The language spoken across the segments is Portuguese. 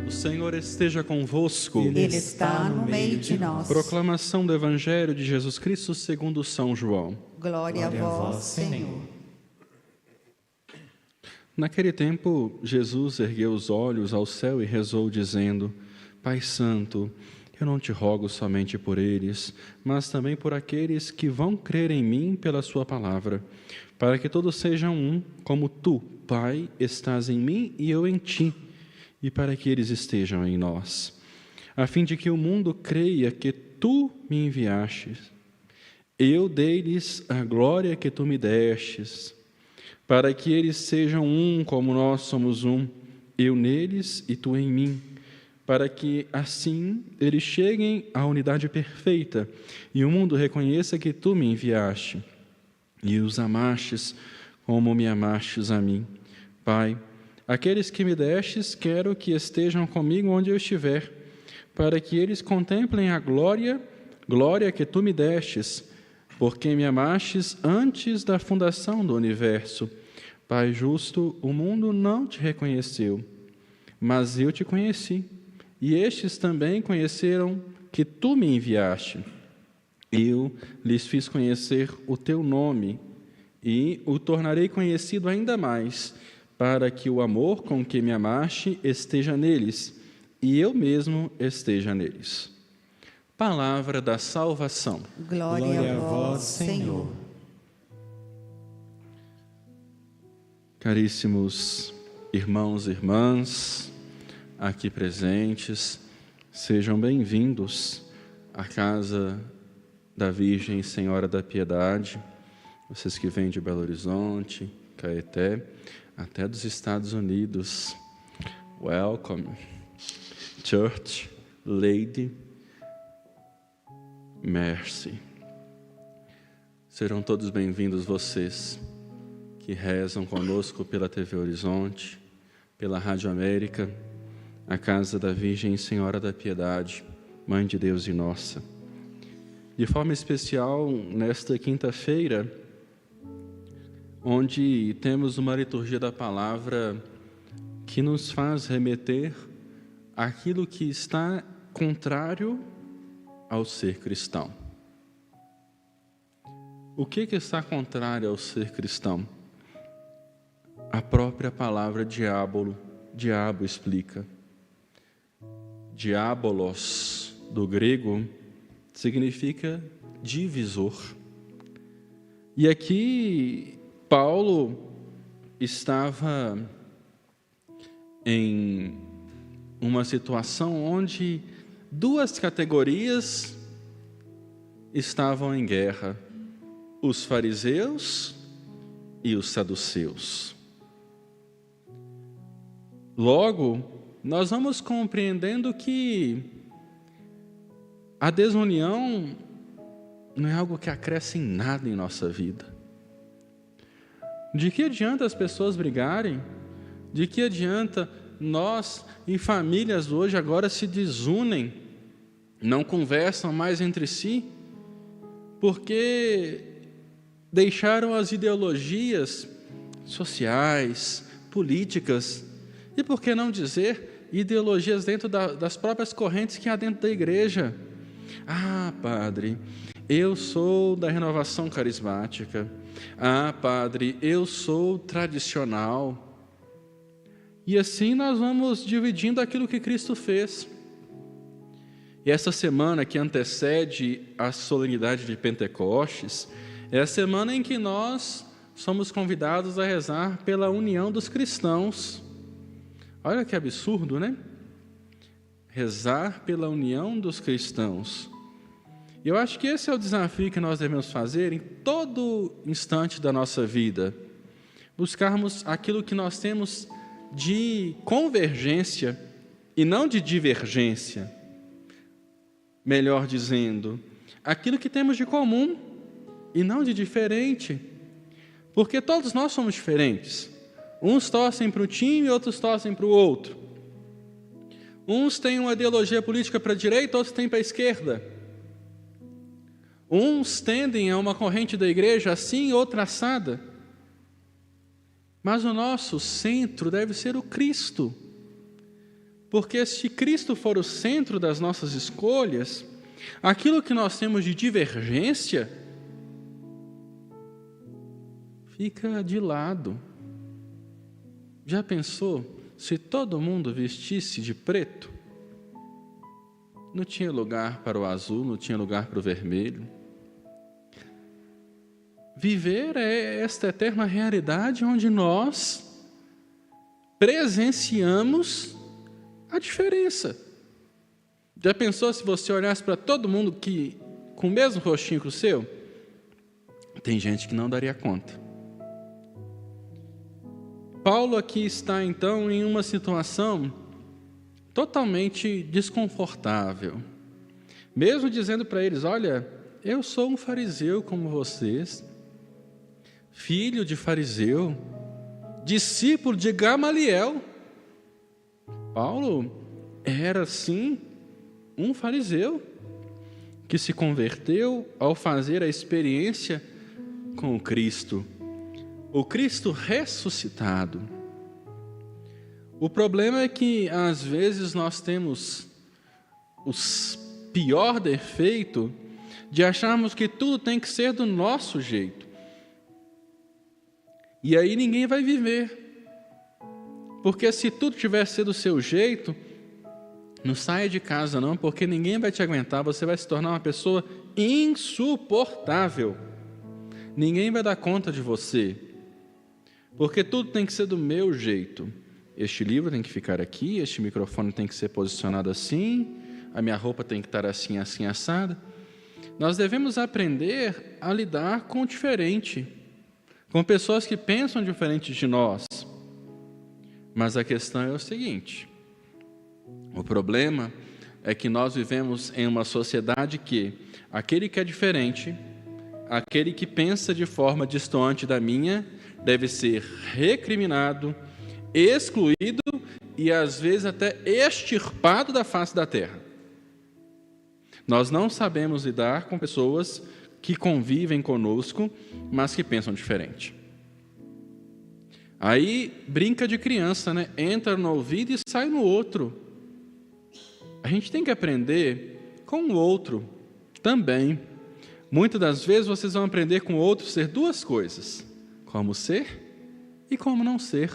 O Senhor esteja convosco. Ele está no meio de nós. Proclamação do Evangelho de Jesus Cristo segundo São João. Glória a vós, Senhor. Naquele tempo, Jesus ergueu os olhos ao céu e rezou, dizendo: Pai Santo, eu não te rogo somente por eles, mas também por aqueles que vão crer em mim pela sua palavra, para que todos sejam um, como tu, Pai, estás em mim e eu em ti, e para que eles estejam em nós, a fim de que o mundo creia que tu me enviastes. Eu dei-lhes a glória que tu me destes, para que eles sejam um como nós somos um, eu neles e tu em mim, para que assim eles cheguem à unidade perfeita e o mundo reconheça que tu me enviaste e os amastes como me amastes a mim. Pai, aqueles que me destes, quero que estejam comigo onde eu estiver, para que eles contemplem a glória que tu me destes, porque me amastes antes da fundação do universo. Pai justo, o mundo não te reconheceu, mas eu te conheci, e estes também conheceram que tu me enviaste. Eu lhes fiz conhecer o teu nome, e o tornarei conhecido ainda mais, para que o amor com que me amaste esteja neles, e eu mesmo esteja neles. Palavra da salvação. Glória a vós, Senhor. Caríssimos irmãos e irmãs, aqui presentes, sejam bem-vindos à casa da Virgem Senhora da Piedade, vocês que vêm de Belo Horizonte, Caeté, até dos Estados Unidos. Welcome, Church Lady Mercy. Serão todos bem-vindos vocês que rezam conosco pela TV Horizonte, pela Rádio América, a casa da Virgem Senhora da Piedade, Mãe de Deus e nossa. De forma especial, nesta quinta-feira, onde temos uma liturgia da palavra que nos faz remeter àquilo que está contrário ao ser cristão. O que está contrário ao ser cristão? A própria palavra diabo explica. Diabolos, do grego, significa divisor. E aqui Paulo estava em uma situação onde duas categorias estavam em guerra: os fariseus e os saduceus. Logo, nós vamos compreendendo que a desunião não é algo que acresce em nada em nossa vida. De que adianta as pessoas brigarem? De que adianta nós, em famílias hoje, agora se desunem, não conversam mais entre si, porque deixaram as ideologias sociais, políticas, e por que não dizer ideologias dentro das próprias correntes que há dentro da igreja? Ah, padre, eu sou da renovação carismática. Ah, padre, eu sou tradicional. E assim nós vamos dividindo aquilo que Cristo fez. E essa semana que antecede a solenidade de Pentecostes é a semana em que nós somos convidados a rezar pela união dos cristãos. Olha que absurdo, né? Rezar pela união dos cristãos. E eu acho que esse é o desafio que nós devemos fazer em todo instante da nossa vida. Buscarmos aquilo que nós temos de convergência e não de divergência. Melhor dizendo, aquilo que temos de comum e não de diferente. Porque todos nós somos diferentes. Uns torcem para o time e outros torcem para o outro. Uns têm uma ideologia política para a direita, outros têm para a esquerda. Uns tendem a uma corrente da igreja assim, outra assada. Mas o nosso centro deve ser o Cristo. Porque se Cristo for o centro das nossas escolhas, aquilo que nós temos de divergência fica de lado. Já pensou se todo mundo vestisse de preto? Não tinha lugar para o azul, não tinha lugar para o vermelho. Viver é esta eterna realidade onde nós presenciamos a diferença. Já pensou se você olhasse para todo mundo com o mesmo rostinho que o seu? Tem gente que não daria conta. Paulo aqui está então em uma situação totalmente desconfortável. Mesmo dizendo para eles, olha, eu sou um fariseu como vocês, filho de fariseu, discípulo de Gamaliel. Paulo era, sim, um fariseu que se converteu ao fazer a experiência com o Cristo ressuscitado. O problema é que, às vezes, nós temos o pior defeito de acharmos que tudo tem que ser do nosso jeito. E aí ninguém vai viver. Porque se tudo tivesse sido do seu jeito, não saia de casa não, porque ninguém vai te aguentar, você vai se tornar uma pessoa insuportável. Ninguém vai dar conta de você. Porque tudo tem que ser do meu jeito. Este livro tem que ficar aqui, este microfone tem que ser posicionado assim, a minha roupa tem que estar assim, assim, assada. Nós devemos aprender a lidar com o diferente, com pessoas que pensam diferente de nós. Mas a questão é o seguinte, o problema é que nós vivemos em uma sociedade que aquele que é diferente, aquele que pensa de forma distante da minha, deve ser recriminado, excluído e às vezes até extirpado da face da terra. Nós não sabemos lidar com pessoas que convivem conosco, mas que pensam diferente. Aí brinca de criança, né? Entra no ouvido e sai no outro. A gente tem que aprender com o outro também. Muitas das vezes vocês vão aprender com o outro ser duas coisas: como ser e como não ser.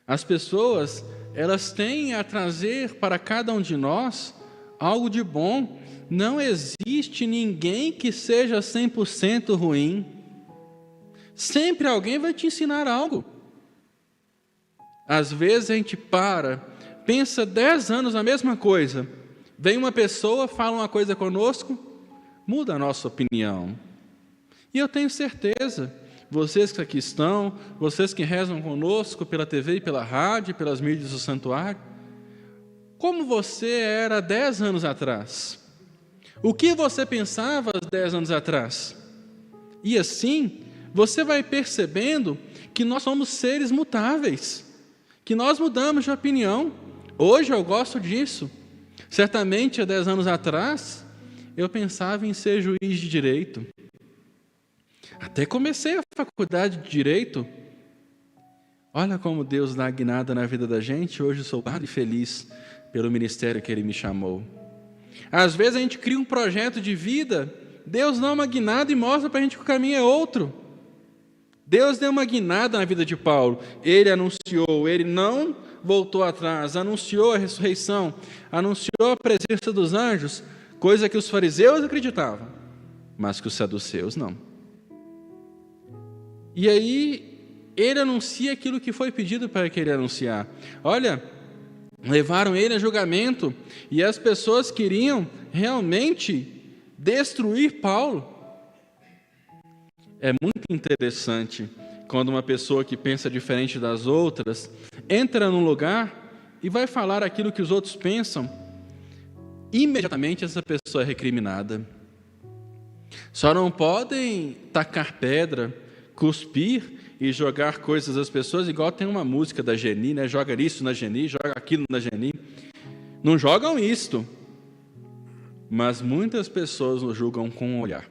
As pessoas, elas têm a trazer para cada um de nós algo de bom. Não existe ninguém que seja 100% ruim. Sempre alguém vai te ensinar algo. Às vezes a gente pensa 10 anos na mesma coisa. Vem uma pessoa, fala uma coisa conosco, muda a nossa opinião. E eu tenho certeza, vocês que aqui estão, vocês que rezam conosco pela TV e pela rádio, pelas mídias do santuário, como você era 10 anos atrás? O que você pensava 10 anos atrás? E assim, você vai percebendo que nós somos seres mutáveis, que nós mudamos de opinião. Hoje eu gosto disso. Certamente, há 10 anos atrás, eu pensava em ser juiz de direito. Até comecei a faculdade de direito. Olha como Deus dá guinada na vida da gente. Hoje eu sou padre feliz pelo ministério que Ele me chamou. Às vezes a gente cria um projeto de vida, Deus dá uma guinada e mostra para a gente que o caminho é outro. Deus deu uma guinada na vida de Paulo. Ele anunciou, ele não voltou atrás, anunciou a ressurreição, anunciou a presença dos anjos, coisa que os fariseus acreditavam, mas que os saduceus não. E aí, ele anuncia aquilo que foi pedido para que ele anunciar. Olha, levaram ele a julgamento, e as pessoas queriam realmente destruir Paulo. É muito interessante quando uma pessoa que pensa diferente das outras entra num lugar e vai falar aquilo que os outros pensam. Imediatamente essa pessoa é recriminada. Só não podem tacar pedra, cuspir e jogar coisas às pessoas, igual tem uma música da Geni, né? Joga isso na Geni, joga aquilo na Geni. Não jogam isto, mas muitas pessoas nos julgam com um olhar.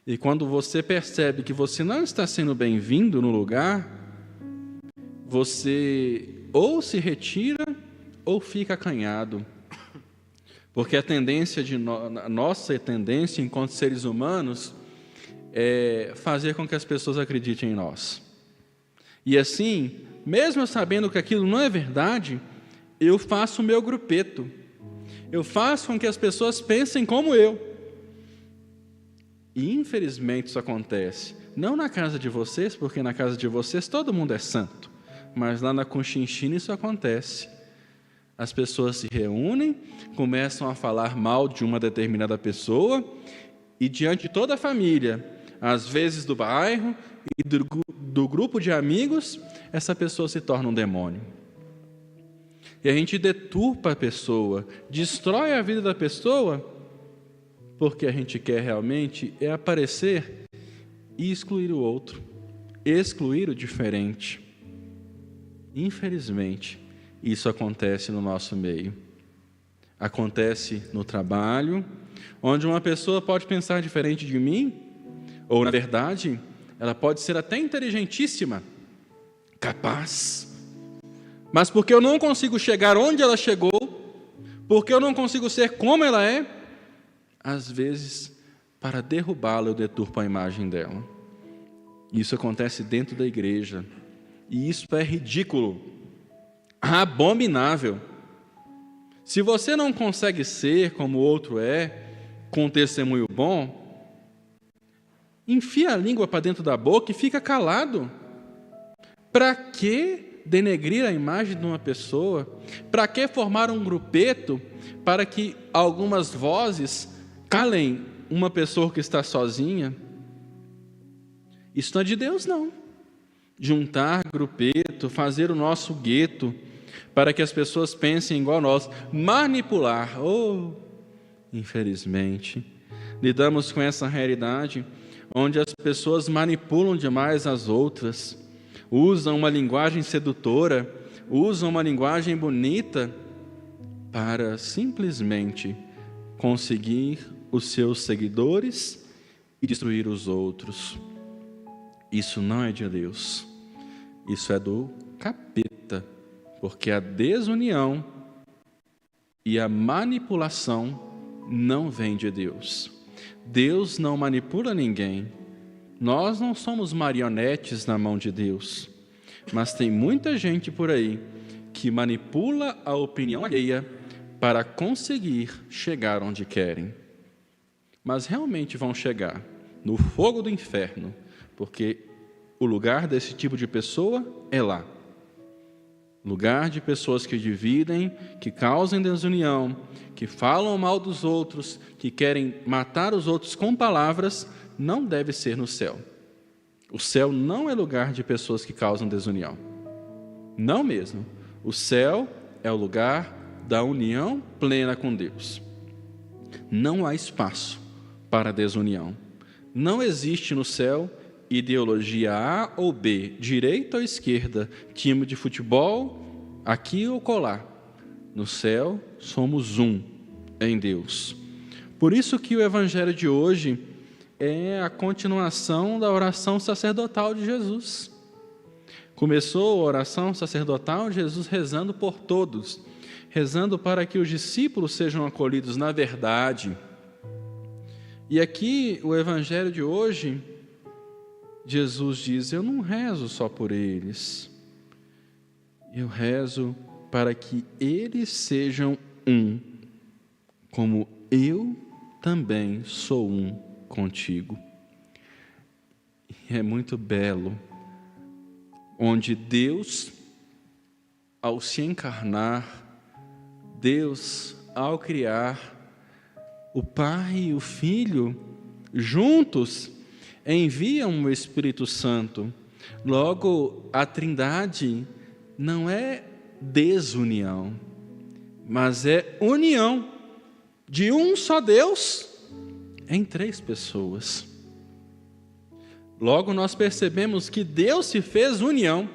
E quando você percebe que você não está sendo bem-vindo no lugar, você ou se retira ou fica acanhado. Porque a nossa tendência enquanto seres humanos é fazer com que as pessoas acreditem em nós. E assim, mesmo eu sabendo que aquilo não é verdade, eu faço o meu grupeto. Eu faço com que as pessoas pensem como eu. E infelizmente isso acontece. Não na casa de vocês, porque na casa de vocês todo mundo é santo. Mas lá na Conchinchina isso acontece. As pessoas se reúnem, começam a falar mal de uma determinada pessoa, e diante de toda a família, às vezes do bairro e do grupo de amigos, essa pessoa se torna um demônio. E a gente deturpa a pessoa, destrói a vida da pessoa, porque a gente quer realmente é aparecer e excluir o outro, excluir o diferente. Infelizmente, isso acontece no nosso meio. Acontece no trabalho, onde uma pessoa pode pensar diferente de mim, ou, na verdade, ela pode ser até inteligentíssima, capaz, mas porque eu não consigo chegar onde ela chegou, porque eu não consigo ser como ela é, às vezes, para derrubá-la, eu deturpo a imagem dela. Isso acontece dentro da igreja, e isso é ridículo, abominável. Se você não consegue ser como o outro é, com um testemunho bom, enfia a língua para dentro da boca e fica calado. Para que denegrir a imagem de uma pessoa? Para que formar um grupeto para que algumas vozes calem uma pessoa que está sozinha? Isso não é de Deus, não. Juntar grupeto, fazer o nosso gueto, para que as pessoas pensem igual a nós, manipular. Infelizmente, lidamos com essa realidade, onde as pessoas manipulam demais as outras, usam uma linguagem sedutora, usam uma linguagem bonita, para simplesmente conseguir os seus seguidores e destruir os outros. Isso não é de Deus, isso é do capeta, porque a desunião e a manipulação não vem de Deus. Deus não manipula ninguém. Nós não somos marionetes na mão de Deus, mas tem muita gente por aí que manipula a opinião alheia para conseguir chegar onde querem. Mas realmente vão chegar no fogo do inferno, porque o lugar desse tipo de pessoa é lá. Lugar de pessoas que dividem, que causam desunião, que falam mal dos outros, que querem matar os outros com palavras, não deve ser no céu. O céu não é lugar de pessoas que causam desunião. Não mesmo. O céu é o lugar da união plena com Deus. Não há espaço para desunião. Não existe no céu ideologia A ou B, direita ou esquerda, time de futebol, aqui ou colar. No céu, somos um em Deus. Por isso que o evangelho de hoje é a continuação da oração sacerdotal de Jesus. Começou a oração sacerdotal, Jesus rezando por todos, rezando para que os discípulos sejam acolhidos na verdade. E aqui, o evangelho de hoje, Jesus diz: eu não rezo só por eles, eu rezo para que eles sejam um, como eu também sou um contigo. E é muito belo, onde Deus, ao se encarnar, Deus, ao criar, o Pai e o Filho, juntos, enviam o Espírito Santo. Logo, a Trindade não é desunião, mas é união de um só Deus em três pessoas. Logo, nós percebemos que Deus se fez união.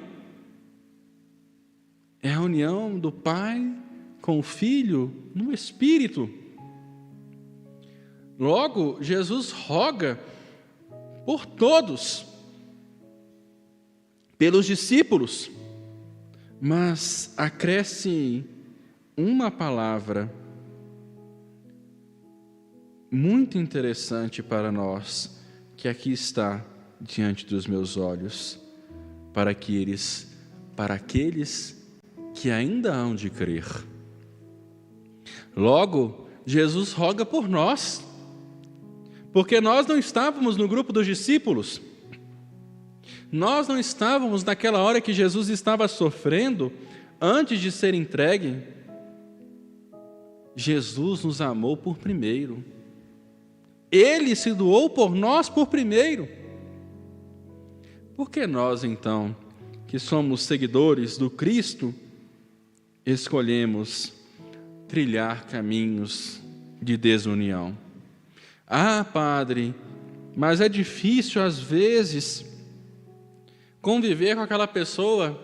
É a união do Pai com o Filho no Espírito. Logo, Jesus roga por todos, pelos discípulos, mas acresce uma palavra muito interessante para nós, que aqui está diante dos meus olhos, para aqueles que ainda hão de crer. Logo, Jesus roga por nós, porque nós não estávamos no grupo dos discípulos, nós não estávamos naquela hora que Jesus estava sofrendo, antes de ser entregue. Jesus nos amou por primeiro, Ele se doou por nós por primeiro. Por que nós, então, que somos seguidores do Cristo, escolhemos trilhar caminhos de desunião? Ah, padre, mas é difícil às vezes conviver com aquela pessoa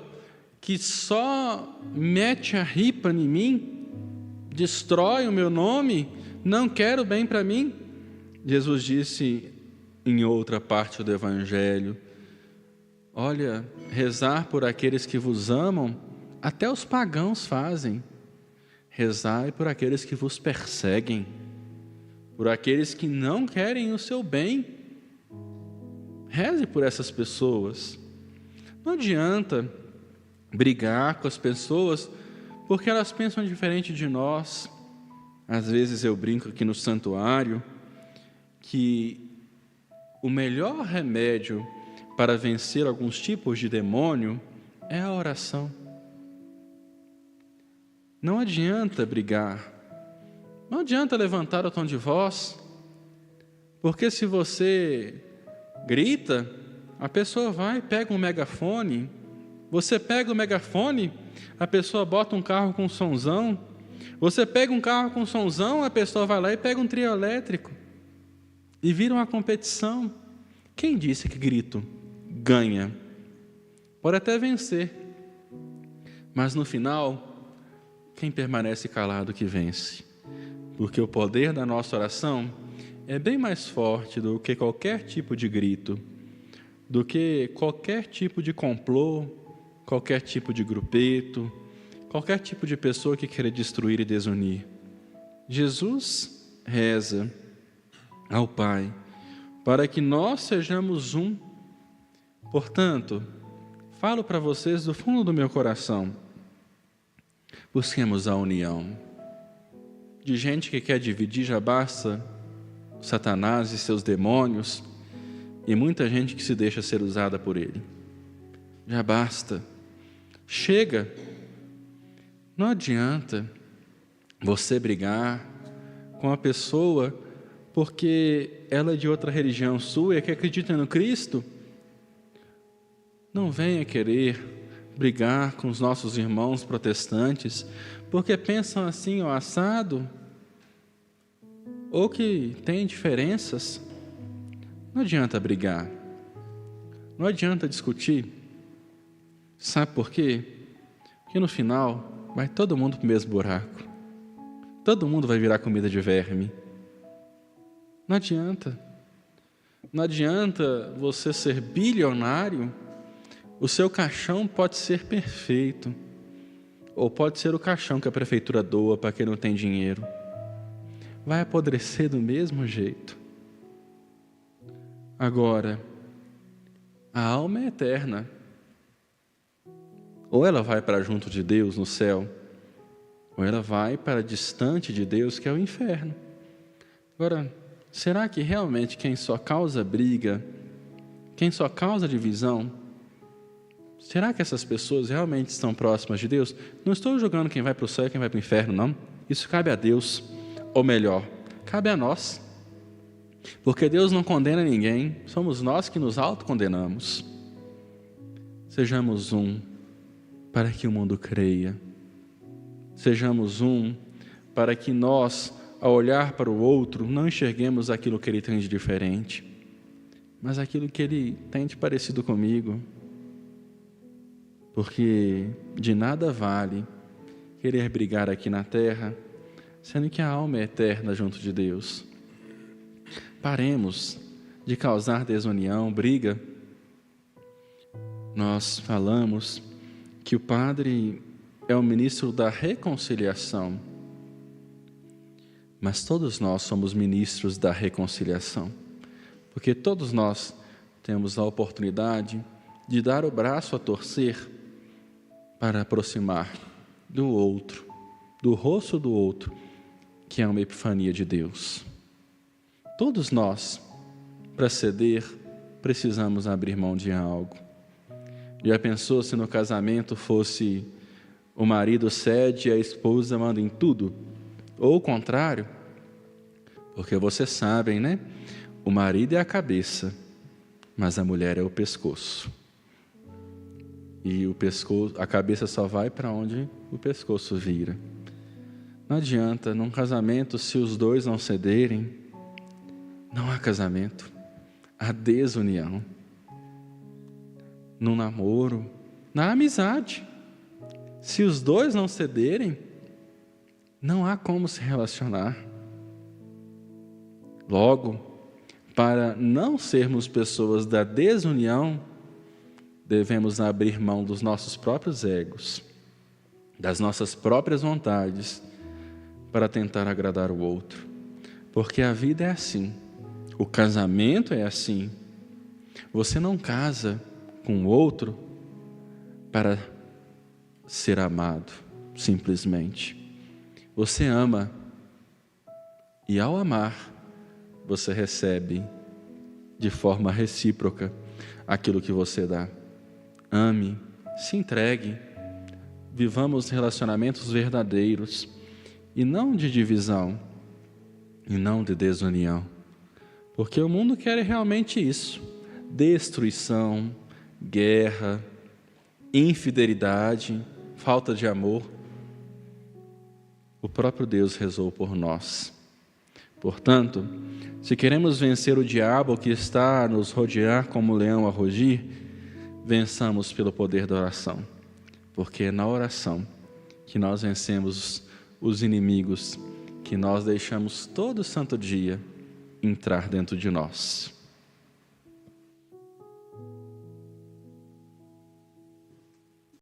que só mete a ripa em mim, destrói o meu nome, não quer o bem para mim. Jesus disse em outra parte do Evangelho: olha, rezar por aqueles que vos amam, até os pagãos fazem. Rezai por aqueles que vos perseguem, por aqueles que não querem o seu bem. Reze por essas pessoas. Não adianta brigar com as pessoas porque elas pensam diferente de nós. Às vezes eu brinco aqui no santuário que o melhor remédio para vencer alguns tipos de demônio é a oração. Não adianta brigar, não adianta levantar o tom de voz, porque se você grita, a pessoa vai e pega um megafone. Você pega o megafone, a pessoa bota um carro com sonzão. Você pega um carro com sonzão, a pessoa vai lá e pega um trio elétrico. E vira uma competição. Quem disse que grito ganha? Pode até vencer, mas no final, quem permanece calado que vence. Porque o poder da nossa oração é bem mais forte do que qualquer tipo de grito, do que qualquer tipo de complô, qualquer tipo de grupeto, qualquer tipo de pessoa que queira destruir e desunir. Jesus reza ao Pai para que nós sejamos um. Portanto, falo para vocês do fundo do meu coração: busquemos a união. De gente que quer dividir já basta Satanás e seus demônios, e muita gente que se deixa ser usada por ele. Já basta. Chega. Não adianta você brigar com a pessoa porque ela é de outra religião sua e que acredita no Cristo. Não venha querer brigar com os nossos irmãos protestantes porque pensam assim ou assado, ou que têm diferenças. Não adianta brigar, não adianta discutir. Sabe por quê? Porque no final vai todo mundo para o mesmo buraco. Todo mundo vai virar comida de verme. Não adianta. Não adianta você ser bilionário. O seu caixão pode ser perfeito, ou pode ser o caixão que a prefeitura doa para quem não tem dinheiro. Vai apodrecer do mesmo jeito. Agora, a alma é eterna. Ou ela vai para junto de Deus no céu, ou ela vai para distante de Deus, que é o inferno. Agora, será que realmente quem só causa briga, quem só causa divisão, será que essas pessoas realmente estão próximas de Deus? Não estou julgando quem vai para o céu e quem vai para o inferno, não. Isso cabe a Deus, ou melhor, cabe a nós. Porque Deus não condena ninguém, somos nós que nos autocondenamos. Sejamos um para que o mundo creia. Sejamos um para que nós, ao olhar para o outro, não enxerguemos aquilo que ele tem de diferente, mas aquilo que ele tem de parecido comigo. Porque de nada vale querer brigar aqui na terra, sendo que a alma é eterna junto de Deus. Paremos de causar desunião, briga. Nós falamos que o padre é o ministro da reconciliação. Mas todos nós somos ministros da reconciliação, porque todos nós temos a oportunidade de dar o braço a torcer para aproximar do outro, do rosto do outro, que é uma epifania de Deus. Todos nós, para ceder, precisamos abrir mão de algo. Já pensou se no casamento fosse o marido cede e a esposa manda em tudo? Ou o contrário? Porque vocês sabem, né? O marido é a cabeça, mas a mulher é o pescoço. E o pescoço, a cabeça só vai para onde o pescoço vira. Não adianta, num casamento, se os dois não cederem, não há casamento, há desunião. No namoro, na amizade, se os dois não cederem, não há como se relacionar. Logo, para não sermos pessoas da desunião, devemos abrir mão dos nossos próprios egos, das nossas próprias vontades, para tentar agradar o outro. Porque a vida é assim, o casamento é assim. Você não casa com o outro para ser amado, simplesmente. Você ama, e ao amar, você recebe de forma recíproca aquilo que você dá. Ame, se entregue, vivamos relacionamentos verdadeiros, e não de divisão, e não de desunião. Porque o mundo quer realmente isso: destruição, guerra, infidelidade, falta de amor. O próprio Deus rezou por nós. Portanto, se queremos vencer o diabo que está a nos rodear como um leão a rugir, vençamos pelo poder da oração. Porque é na oração que nós vencemos os inimigos que nós deixamos todo santo dia entrar dentro de nós.